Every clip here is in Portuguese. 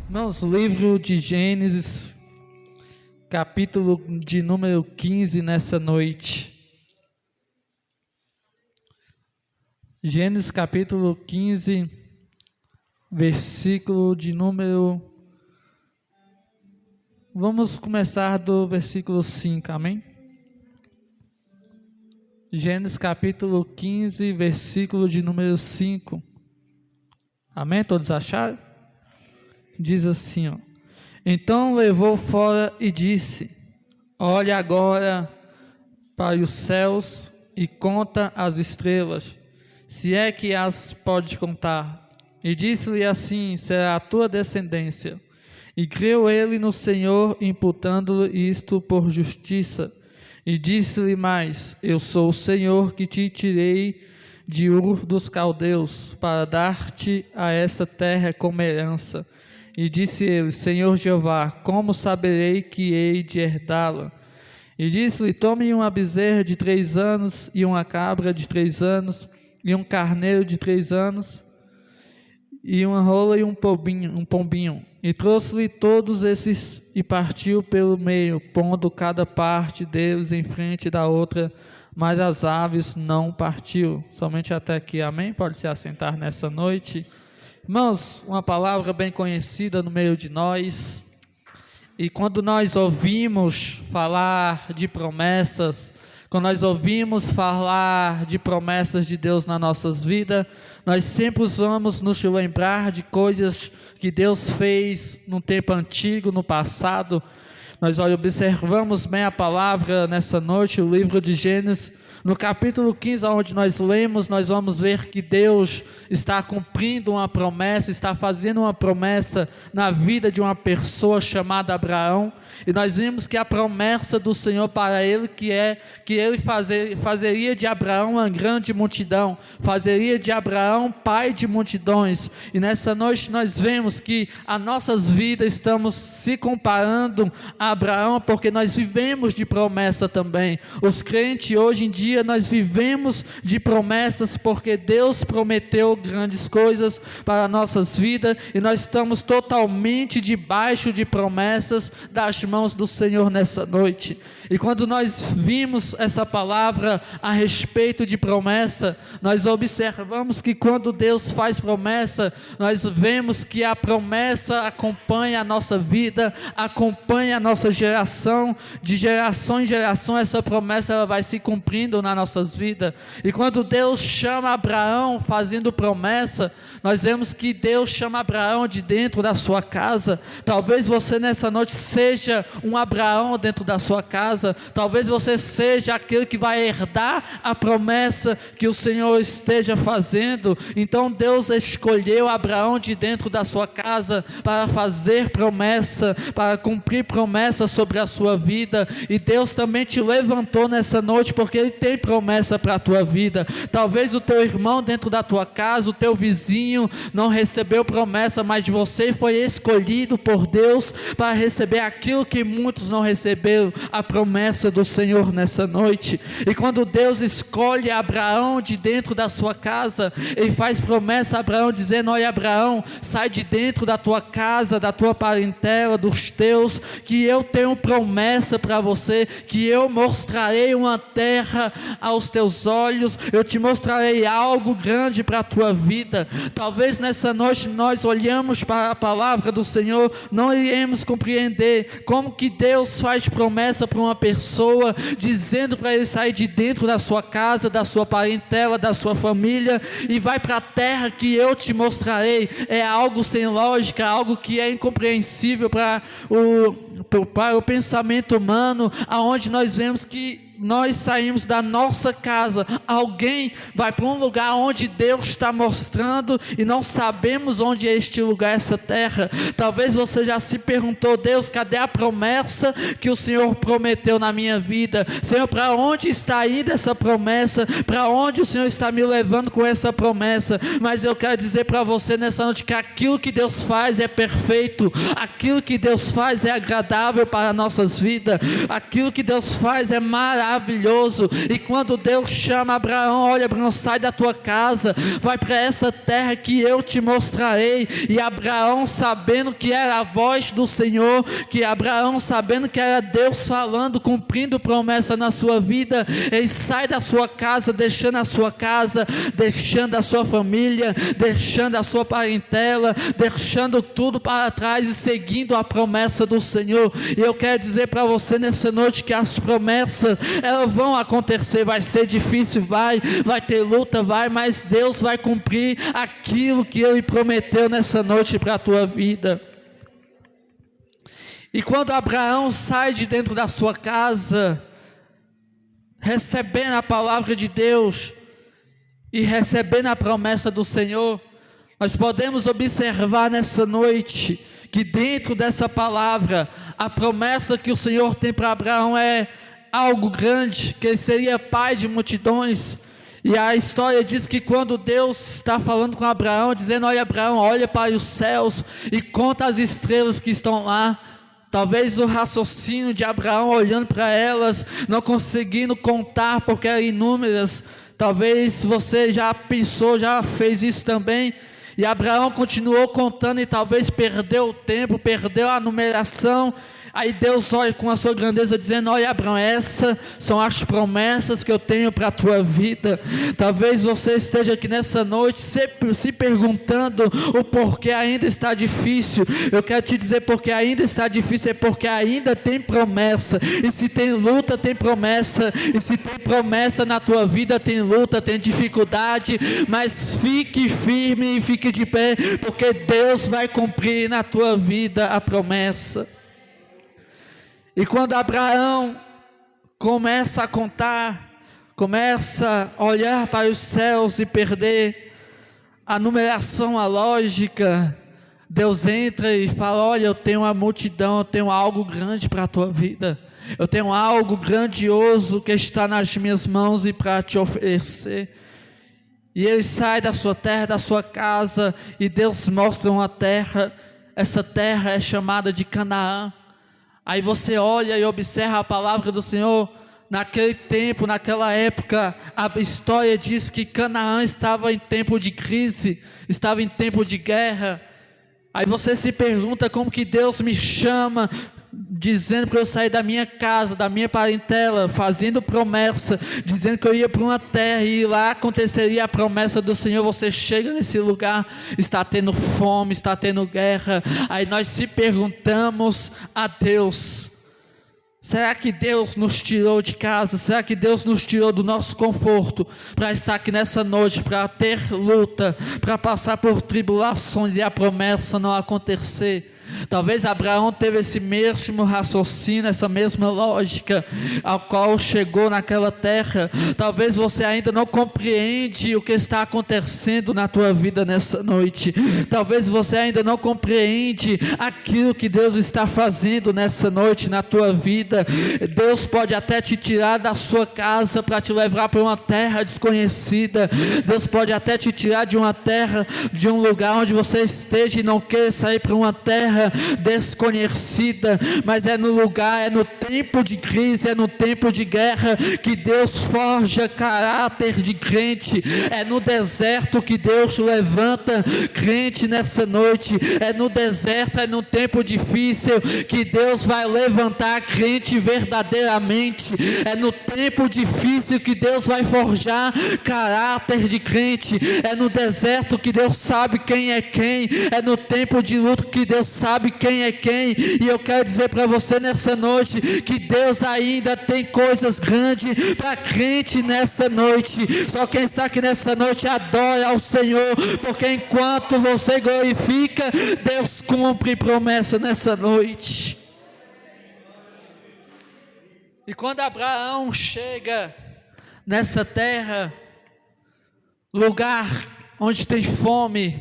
Irmãos, livro de Gênesis, capítulo de número 15 nessa noite. Gênesis capítulo 15, versículo de número... Vamos começar do versículo 5, amém? Gênesis capítulo 15, versículo de número 5. Amém? Todos acharam? Diz assim, ó: Então levou fora e disse: Olha agora para os céus e conta as estrelas, se é que as pode contar. E disse-lhe assim: será a tua descendência. E creu ele no Senhor, imputando-lhe isto por justiça. E disse-lhe mais: Eu sou o Senhor que te tirei de Ur dos Caldeus, para dar-te a esta terra como herança. E disse ele: Senhor Jeová, como saberei que hei de herdá-la? E disse-lhe: Tome uma bezerra de 3 anos, e uma cabra de 3 anos, e um carneiro de 3 anos, e uma rola e um pombinho. E trouxe-lhe todos esses, e partiu pelo meio, pondo cada parte deles em frente da outra, mas as aves não partiu. Somente até aqui, amém? Pode se assentar nessa noite. Irmãos, uma palavra bem conhecida no meio de nós, e quando nós ouvimos falar de promessas, quando nós ouvimos falar de promessas de Deus nas nossas vidas, nós sempre vamos nos lembrar de coisas que Deus fez no tempo antigo, no passado. Nós observamos bem a palavra nessa noite, o livro de Gênesis. No capítulo 15, onde nós lemos, nós vamos ver que Deus está cumprindo uma promessa, está fazendo uma promessa na vida de uma pessoa chamada Abraão. E nós vimos que a promessa do Senhor para ele, que ele fazeria de Abraão uma grande multidão, fazeria de Abraão pai de multidões. E nessa noite nós vemos que as nossas vidas estamos se comparando a Abraão, porque nós vivemos de promessa também. Os crentes hoje em dia, nós vivemos de promessas, porque Deus prometeu grandes coisas para nossas vidas, e nós estamos totalmente debaixo de promessas das mãos do Senhor nessa noite. E quando nós vimos essa palavra a respeito de promessa, nós observamos que quando Deus faz promessa, nós vemos que a promessa acompanha a nossa vida, acompanha a nossa geração, de geração em geração essa promessa ela vai se cumprindo nas nossas vidas. E quando Deus chama Abraão fazendo promessa, nós vemos que Deus chama Abraão de dentro da sua casa. Talvez você nessa noite seja um Abraão dentro da sua casa, talvez você seja aquele que vai herdar a promessa que o Senhor esteja fazendo. Então Deus escolheu Abraão de dentro da sua casa para fazer promessa, para cumprir promessa sobre a sua vida. E Deus também te levantou nessa noite porque Ele tem promessa para a tua vida. Talvez o teu irmão dentro da tua casa, o teu vizinho não recebeu promessa, mas você foi escolhido por Deus para receber aquilo que muitos não receberam, a promessa do Senhor nessa noite. E quando Deus escolhe Abraão de dentro da sua casa, Ele faz promessa a Abraão dizendo: olha Abraão, sai de dentro da tua casa, da tua parentela, dos teus, que eu tenho promessa para você, que eu mostrarei uma terra aos teus olhos, eu te mostrarei algo grande para a tua vida. Talvez nessa noite nós olhamos para a palavra do Senhor, não iremos compreender como que Deus faz promessa para uma pessoa, dizendo para ele sair de dentro da sua casa, da sua parentela, da sua família, e vai para a terra que eu te mostrarei. É algo sem lógica, algo que é incompreensível para o pensamento humano, aonde nós vemos que nós saímos da nossa casa, alguém vai para um lugar onde Deus está mostrando e não sabemos onde é este lugar, essa terra. Talvez você já se perguntou: Deus, cadê a promessa que o Senhor prometeu na minha vida? Senhor, para onde está indo essa promessa? Para onde o Senhor está me levando com essa promessa? Mas eu quero dizer para você nessa noite que aquilo que Deus faz é perfeito, aquilo que Deus faz é agradável para nossas vidas, aquilo que Deus faz é maravilhoso maravilhoso. E quando Deus chama Abraão, olha, Abraão, sai da tua casa, vai para essa terra que eu te mostrarei. E Abraão, sabendo que era a voz do Senhor, que Abraão, sabendo que era Deus falando, cumprindo promessa na sua vida, ele sai da sua casa, deixando a sua casa, deixando a sua família, deixando a sua parentela, deixando tudo para trás e seguindo a promessa do Senhor. E eu quero dizer para você nessa noite que as promessas, elas vão acontecer, vai ser difícil, vai ter luta, mas Deus vai cumprir aquilo que Ele prometeu nessa noite para a tua vida. E quando Abraão sai de dentro da sua casa, recebendo a palavra de Deus e recebendo a promessa do Senhor, nós podemos observar nessa noite que dentro dessa palavra, a promessa que o Senhor tem para Abraão é algo grande, que ele seria pai de multidões. E a história diz que quando Deus está falando com Abraão, dizendo: olha, Abraão, olha para os céus e conta as estrelas que estão lá. Talvez o raciocínio de Abraão olhando para elas, não conseguindo contar porque eram inúmeras. Talvez você já pensou, já fez isso também. E Abraão continuou contando e talvez perdeu o tempo, perdeu a numeração. Aí Deus olha com a sua grandeza dizendo: olha, Abraão, essas são as promessas que eu tenho para a tua vida. Talvez você esteja aqui nessa noite se perguntando o porquê ainda está difícil. Eu quero te dizer, porque ainda está difícil é porque ainda tem promessa. E se tem luta, tem promessa. E se tem promessa na tua vida, tem luta, tem dificuldade. Mas fique firme e fique de pé, porque Deus vai cumprir na tua vida a promessa. E quando Abraão começa a contar, começa a olhar para os céus e perder a numeração, a lógica, Deus entra e fala: olha, eu tenho uma multidão, eu tenho algo grande para a tua vida, eu tenho algo grandioso que está nas minhas mãos e para te oferecer. E ele sai da sua terra, da sua casa, e Deus mostra uma terra. Essa terra é chamada de Canaã. Aí você olha e observa a palavra do Senhor. Naquele tempo, naquela época, a história diz que Canaã estava em tempo de crise, estava em tempo de guerra. Aí você se pergunta: como que Deus me chama, dizendo para eu sair da minha casa, da minha parentela, fazendo promessa, dizendo que eu ia para uma terra e lá aconteceria a promessa do Senhor. Você chega nesse lugar, está tendo fome, está tendo guerra. Aí nós se perguntamos a Deus: será que Deus nos tirou de casa? Será que Deus nos tirou do nosso conforto para estar aqui nessa noite, para ter luta, para passar por tribulações e a promessa não acontecer? Talvez Abraão teve esse mesmo raciocínio, essa mesma lógica, ao qual chegou naquela terra. Talvez você ainda não compreende o que está acontecendo na tua vida nessa noite. Talvez você ainda não compreende aquilo que Deus está fazendo nessa noite na tua vida. Deus pode até te tirar da sua casa para te levar para uma terra desconhecida. Deus pode até te tirar de uma terra, de um lugar onde você esteja e não queira sair para uma terra desconhecida, mas é no lugar, é no tempo de crise, é no tempo de guerra que Deus forja caráter de crente. É no deserto que Deus levanta crente nessa noite. É no deserto, é no tempo difícil que Deus vai levantar crente verdadeiramente. É no tempo difícil que Deus vai forjar caráter de crente. É no deserto que Deus sabe quem é quem. É no tempo de luta que Deus sabe quem é quem. E eu quero dizer para você nessa noite que Deus ainda tem coisas grandes para crente nessa noite. Só quem está aqui nessa noite adora ao Senhor, porque enquanto você glorifica, Deus cumpre promessa nessa noite. E quando Abraão chega nessa terra, lugar onde tem fome,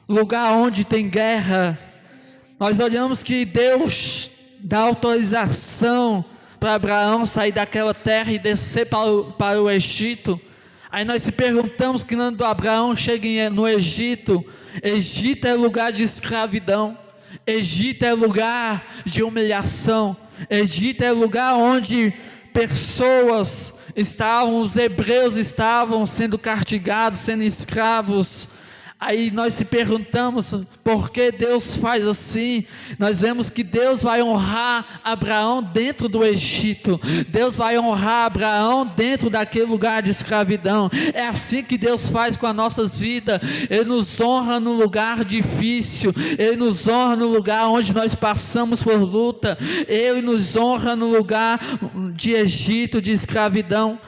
lugar onde tem guerra, nós olhamos que Deus dá autorização para Abraão sair daquela terra e descer para o Egito. Aí nós se perguntamos que quando Abraão chega no Egito, Egito é lugar de escravidão, Egito é lugar de humilhação, Egito é lugar onde pessoas os hebreus estavam sendo castigados, sendo escravos. Aí nós se perguntamos, por que Deus faz assim? Nós vemos que Deus vai honrar Abraão dentro do Egito. Deus vai honrar Abraão dentro daquele lugar de escravidão. É assim que Deus faz com as nossas vidas. Ele nos honra no lugar difícil. Ele nos honra no lugar onde nós passamos por luta. Ele nos honra no lugar de Egito, de escravidão.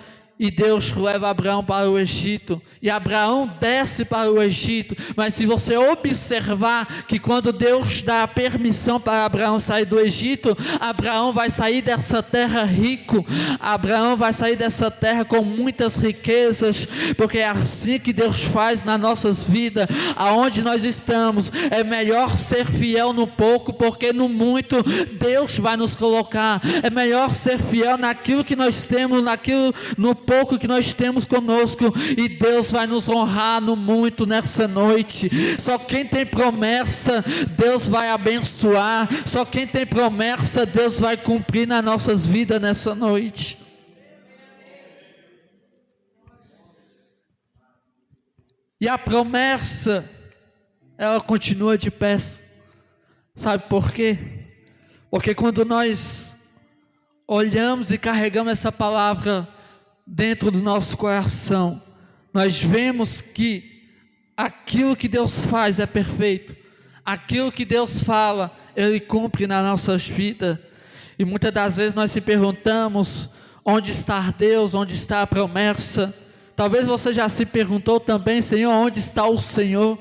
E Deus leva Abraão para o Egito, e Abraão desce para o Egito. Mas se você observar que quando Deus dá a permissão para Abraão sair do Egito, Abraão vai sair dessa terra rico, Abraão vai sair dessa terra com muitas riquezas, porque é assim que Deus faz nas nossas vidas. Aonde nós estamos, é melhor ser fiel no pouco, porque no muito Deus vai nos colocar. É melhor ser fiel naquilo que nós temos, no pouco que nós temos conosco, e Deus vai nos honrar no muito nessa noite. Só quem tem promessa, Deus vai abençoar. Só quem tem promessa, Deus vai cumprir nas nossas vidas nessa noite. E a promessa, ela continua de pé. Sabe por quê? Porque quando nós olhamos e carregamos essa palavra dentro do nosso coração, nós vemos que aquilo que Deus faz é perfeito, aquilo que Deus fala, Ele cumpre nas nossas vidas. E muitas das vezes nós se perguntamos, onde está Deus, onde está a promessa? Talvez você já se perguntou também, Senhor, onde está o Senhor?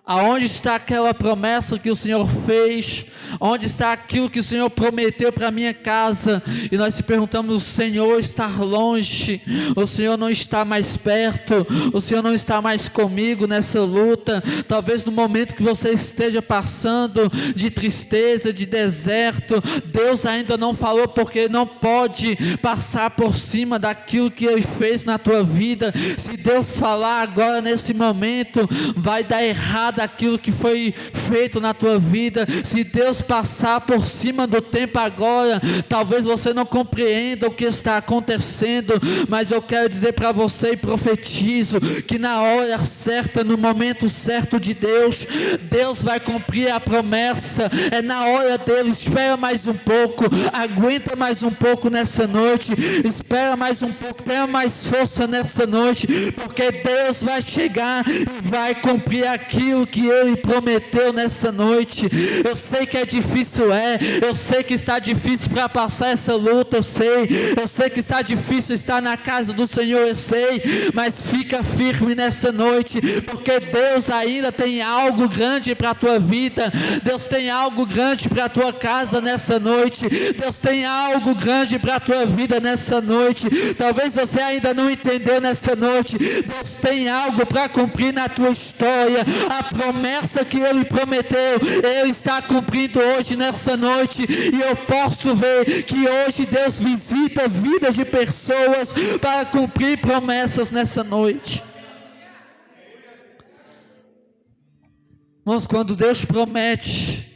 Aonde está aquela promessa que o Senhor fez? Onde está aquilo que o Senhor prometeu para a minha casa? E nós se perguntamos, o Senhor está longe, o Senhor não está mais perto, o Senhor não está mais comigo nessa luta. Talvez no momento que você esteja passando de tristeza, de deserto, Deus ainda não falou, porque não pode passar por cima daquilo que Ele fez na tua vida. Se Deus falar agora nesse momento, vai dar errado aquilo que foi feito na tua vida. Se Deus passar por cima do tempo agora, talvez você não compreenda o que está acontecendo, mas eu quero dizer para você e profetizo que na hora certa, no momento certo de Deus, Deus vai cumprir a promessa. É na hora dele. Espera mais um pouco, aguenta mais um pouco nessa noite, espera mais um pouco, tenha mais força nessa noite, porque Deus vai chegar e vai cumprir aquilo que Ele prometeu nessa noite. Eu sei que é difícil, eu sei que está difícil para passar essa luta, eu sei que está difícil estar na casa do Senhor, eu sei, mas fica firme nessa noite, porque Deus ainda tem algo grande para a tua vida. Deus tem algo grande para a tua casa nessa noite. Deus tem algo grande para a tua vida nessa noite. Talvez você ainda não entendeu nessa noite. Deus tem algo para cumprir na tua história. A promessa que Ele prometeu, Ele está cumprindo hoje nessa noite, e eu posso ver que hoje Deus visita vidas de pessoas para cumprir promessas nessa noite. Mas quando Deus promete,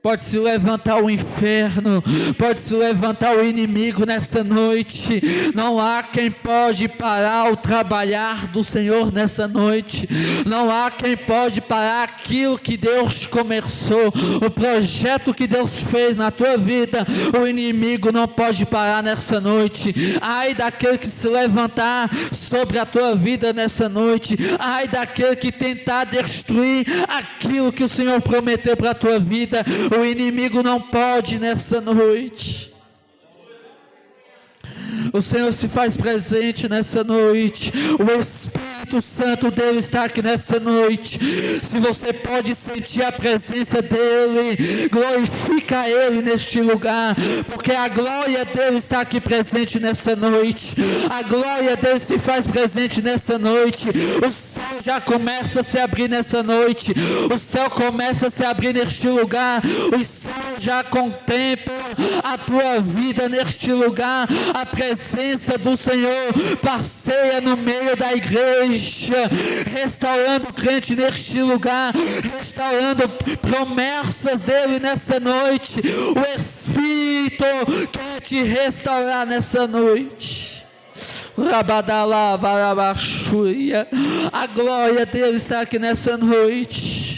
pode se levantar o inferno, pode se levantar o inimigo nessa noite. Não há quem pode parar o trabalhar do Senhor nessa noite. Não há quem pode parar aquilo que Deus começou, o projeto que Deus fez na tua vida. O inimigo não pode parar nessa noite. Ai daquele que se levantar sobre a tua vida nessa noite. Ai daquele que tentar destruir aquilo que o Senhor prometeu para a tua vida. O inimigo não pode nessa noite. O Senhor se faz presente nessa noite. O Espírito Santo dele está aqui nessa noite. Se você pode sentir a presença dele, glorifica ele neste lugar, porque a glória dele está aqui presente nessa noite. A glória dele se faz presente nessa noite. O céu já começa a se abrir nessa noite. O céu começa a se abrir neste lugar. O céu já contempla a tua vida neste lugar. A presença do Senhor passeia no meio da igreja, restaurando o crente neste lugar, restaurando promessas dele nessa noite. O Espírito quer te restaurar nessa noite. A glória dele está aqui nessa noite.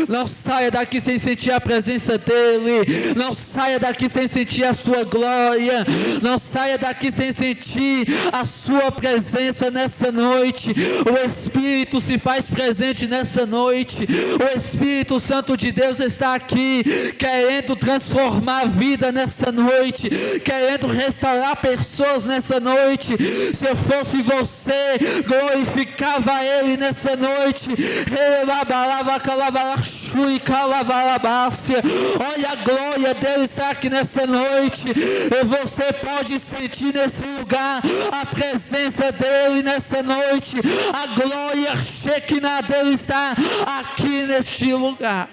Não saia daqui sem sentir a presença dele. Não saia daqui sem sentir a sua glória. Não saia daqui sem sentir a sua presença nessa noite. O Espírito se faz presente nessa noite. O Espírito Santo de Deus está aqui, querendo transformar a vida nessa noite, querendo restaurar pessoas nessa noite. Se eu fosse você, glorificava Ele nessa noite. Olha, a glória dele está aqui nessa noite. E você pode sentir nesse lugar a presença dele nessa noite. A glória Shekinah dele está aqui neste lugar.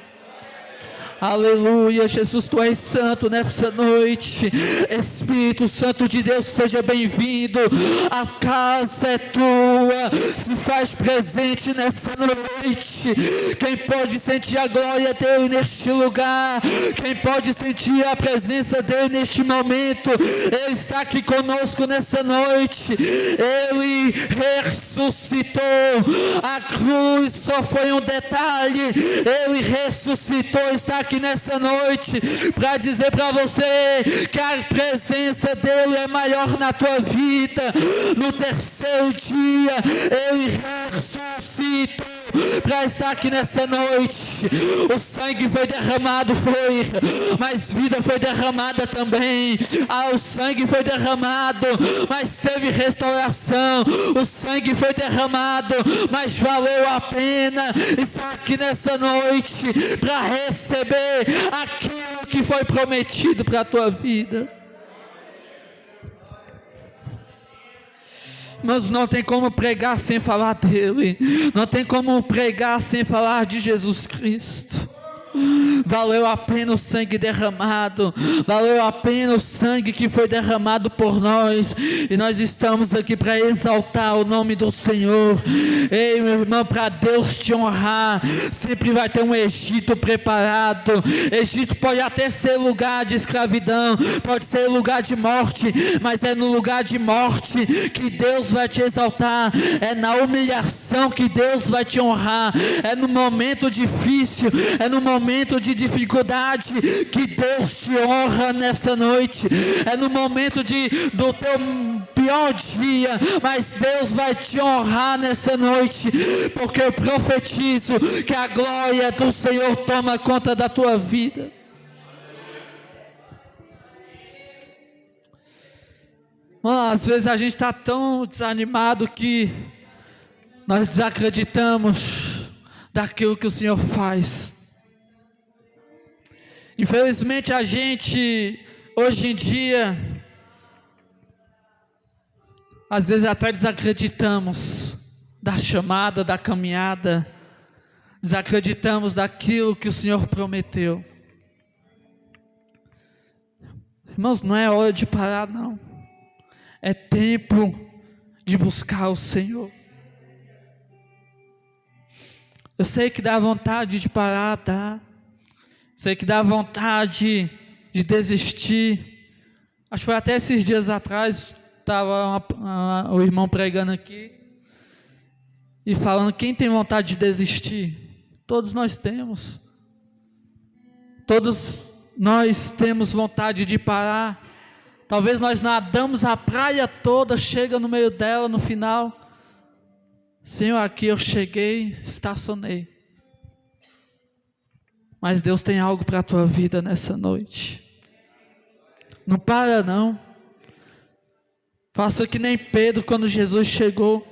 Aleluia, Jesus, tu és santo nessa noite. Espírito Santo de Deus, seja bem-vindo. A casa é tua, se faz presente nessa noite. Quem pode sentir a glória dele neste lugar? Quem pode sentir a presença dele neste momento? Ele está aqui conosco nessa noite. Ele ressuscitou. A cruz só foi um detalhe. Ele ressuscitou, está aqui nessa noite para dizer para você que a presença dele é maior na tua vida. No terceiro dia ele ressuscitou para estar aqui nessa noite. O sangue foi derramado, foi, mas vida foi derramada também. O sangue foi derramado, mas teve restauração. O sangue foi derramado, mas valeu a pena estar aqui nessa noite para receber aquilo que foi prometido para a tua vida. Mas não tem como pregar sem falar dele. Não tem como pregar sem falar de Jesus Cristo. Valeu a pena o sangue derramado. Valeu a pena o sangue que foi derramado por nós. E nós estamos aqui para exaltar o nome do Senhor. Ei, meu irmão, para Deus te honrar, sempre vai ter um Egito preparado. Egito pode até ser lugar de escravidão, pode ser lugar de morte, mas é no lugar de morte que Deus vai te exaltar. É na humilhação que Deus vai te honrar. É no momento difícil, é no momento de dificuldade que Deus te honra nessa noite. É no momento do teu pior dia, mas Deus vai te honrar nessa noite, porque eu profetizo que a glória do Senhor toma conta da tua vida. Mano, às vezes a gente está tão desanimado que nós desacreditamos daquilo que o Senhor faz. Infelizmente a gente, hoje em dia, às vezes até desacreditamos da chamada, da caminhada, desacreditamos daquilo que o Senhor prometeu. Irmãos, não é hora de parar, não. É tempo de buscar o Senhor. Eu sei que dá vontade de parar, tá? Sei que dá vontade de desistir. Acho que foi até esses dias atrás, estava o irmão pregando aqui e falando: quem tem vontade de desistir? Todos nós temos. Todos nós temos vontade de parar. Talvez nós nadamos a praia toda, chega no meio dela, no final: Senhor, aqui eu cheguei, estacionei. Mas Deus tem algo para a tua vida nessa noite. Não para não. Faça que nem Pedro quando Jesus chegou.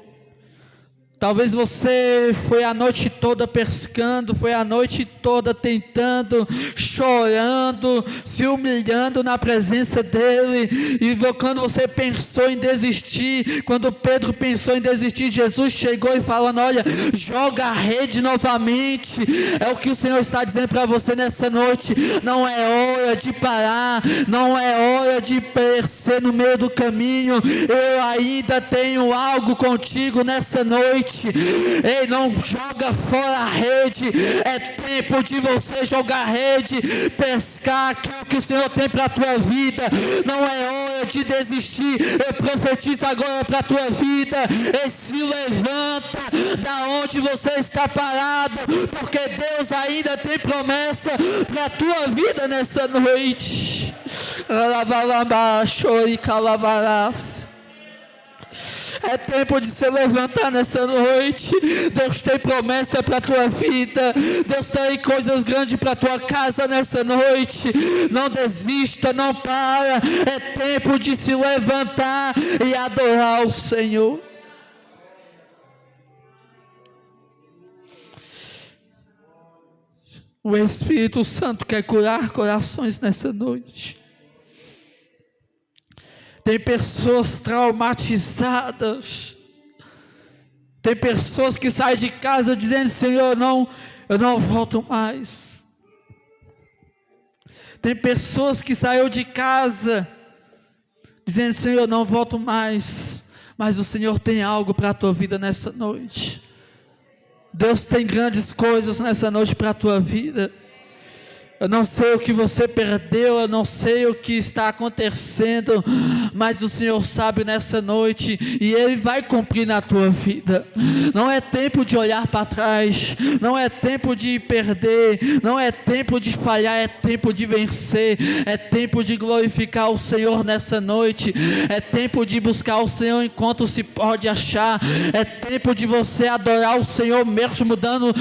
Talvez você foi a noite toda pescando, foi a noite toda tentando, chorando, se humilhando na presença dele. E quando você pensou em desistir, quando Pedro pensou em desistir, Jesus chegou e falando: olha, joga a rede novamente. É o que o Senhor está dizendo para você nessa noite. Não é hora de parar, não é hora de perecer no meio do caminho. Eu ainda tenho algo contigo nessa noite. Ei, não joga fora a rede. É tempo de você jogar a rede, pescar aquilo que o Senhor tem para a tua vida. Não é hora de desistir. Eu profetizo agora para a tua vida: se levanta da onde você está parado, porque Deus ainda tem promessa para a tua vida nessa noite. É tempo de se levantar nessa noite. Deus tem promessa para a tua vida. Deus tem coisas grandes para a tua casa nessa noite. Não desista, não para. É tempo de se levantar e adorar o Senhor. O Espírito Santo quer curar corações nessa noite. Tem pessoas traumatizadas. Tem pessoas que saem de casa dizendo: Senhor, eu não volto mais. Tem pessoas que saíram de casa dizendo: Senhor, eu não volto mais. Mas o Senhor tem algo para a tua vida nessa noite. Deus tem grandes coisas nessa noite para a tua vida. Eu não sei o que você perdeu, eu não sei o que está acontecendo, mas o Senhor sabe nessa noite, e Ele vai cumprir na tua vida. Não é tempo de olhar para trás, não é tempo de perder, não é tempo de falhar, é tempo de vencer, é tempo de glorificar o Senhor nessa noite, é tempo de buscar o Senhor enquanto se pode achar, é tempo de você adorar o Senhor mesmo dando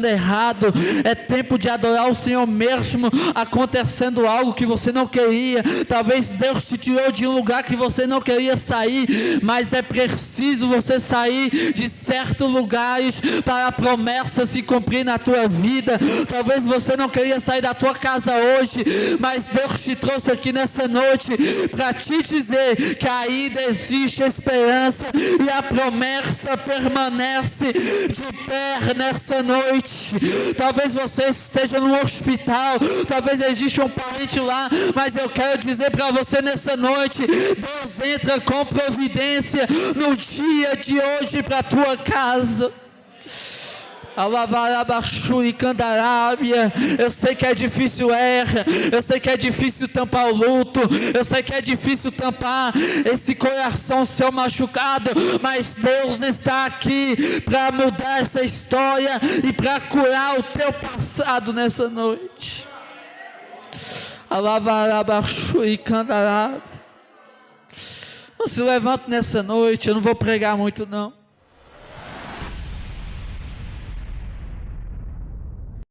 errado, é tempo de adorar o Senhor mesmo acontecendo algo que você não queria. Talvez Deus te tirou de um lugar que você não queria sair, mas é preciso você sair de certos lugares para a promessa se cumprir na tua vida. Talvez você não queria sair da tua casa hoje, mas Deus te trouxe aqui nessa noite para te dizer que ainda existe esperança e a promessa permanece de pé nessa noite. Talvez você esteja no hospital, talvez exista um parente lá, mas eu quero dizer para você nessa noite: Deus entra com providência no dia de hoje para a tua casa. Eu sei que é difícil eu sei que é difícil tampar o luto, eu sei que é difícil tampar esse coração seu machucado, mas Deus está aqui para mudar essa história e para curar o teu passado nessa noite. Não se levante nessa noite, eu não vou pregar muito não.